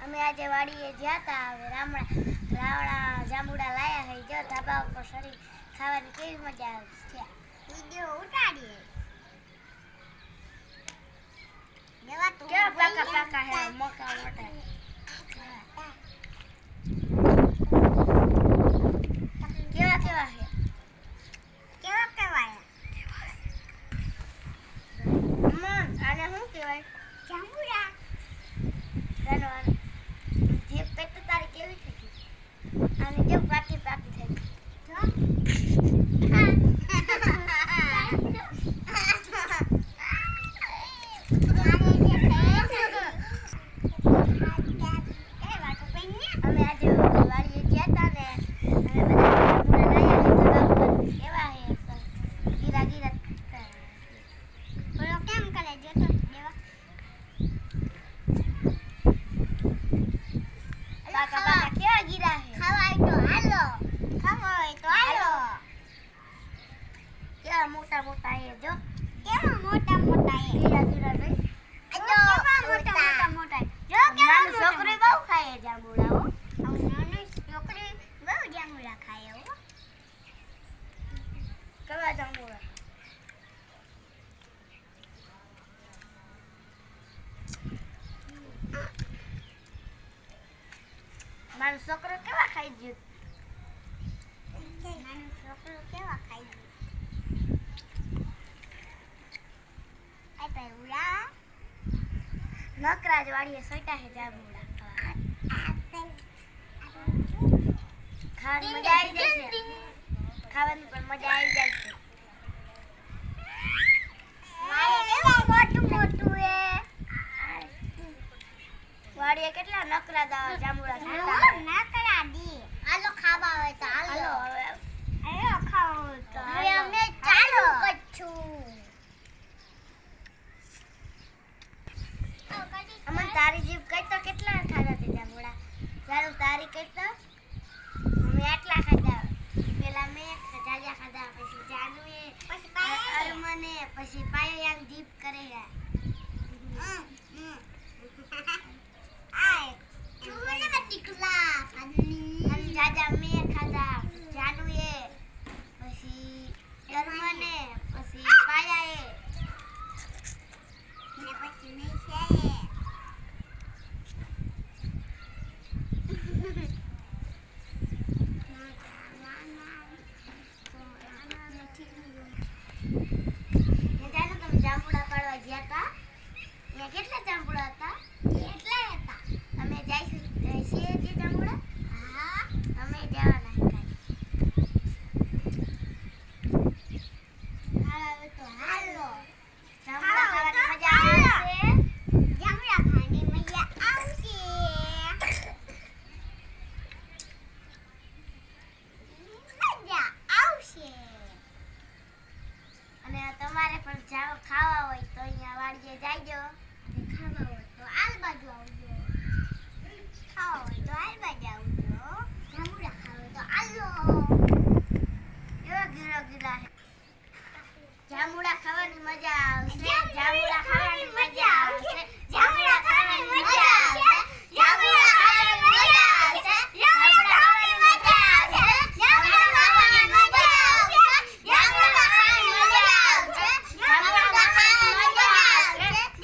અમે આજે વાડીએ ગયા હતા. હવે રાવણા જાંબુડા લાયા છે. જો ધાબા ઉપર સરી ખાવાની કેવી મજા આવે છે. વિડિયો ઉતારીએ. કેવા પાકા પાકા હે મોટા મોટા. કેવા કેવા હે? કેવા કેવા હે? આને શું કહેવાય? જાંબુડા. જે પેટ તારી કેવી થઈ ગઈ? આને જો પાકી પાકી થઈ ગઈ. અમે આજે વાડીએ ગયા હતા ને અમે બધા કેવા હે ગીરા ગીરા બોલો કેમ કરે જો તો દેવા કાકા કાકા કેવા ગીરા હે ખાવાય તો હાલો કેવા મોટા મોટા હે જો કેવા મોટા મોટા હે ગીરા ગીરા નહીં કેવા મોટા મોટા જો કેવા છોકરી બહુ ખાય જાંબુડા હો નાની છોકરી બહુ જાંબુડા ખાય હો કેવા જાંબુડા મારો છોકરો કેવા ખાઈ ગયો નકરાજ વાડીએ સોટા હે જાંબુડા ખાવાની મજા આવી જાય છે ખાવાની પણ મજા આવી જાય છે વાડીએ કેટલા નકરા જાંબુડા નકરા દી હાલો ખાવા હોય તો હાલો હવે ખાવા હોય તો હવે અમે ચાલુ કચ્છું અમન તારી જીભ કઈ તો કેટલા ખાધા તે જાંબુડા જારું તારી કઈ તો અમે આટલા ખાધા પેલા મેં જાજા ખાધા પછી જાનુએ પછી અરમને પછી પાયોયાન જીભ કરે જાજા મેં ખાધા જાનુએ પછી અરમને પછી પાયાએ ને પછી નિશાએ જાંબુડા પાડવા ગયા હતા ને કેટલા જાંબુડા હતા કેટલા હતા અમે જઈશું છે જે જાંબુડા હા અમે જવાના હાલો તો હાલો જાંબુડા ખાવાની મજા આવશે જાંબુડા ખાવાની મજા આવશે મજા આવશે અને તમારે પણ જાવ ખાવા હોય તો અહીંયા વાડીએ જાયજો ખાવા હોય તો આલ બાજુ આવજો ખાવા હોય તો આલ બાજુ આવજો જાંબુડા ખાવા તો આલો કેવા ગીરા ગીરા જાંબુડા ખાવાની મજા આવશે જાંબુડા ખાવાની મજા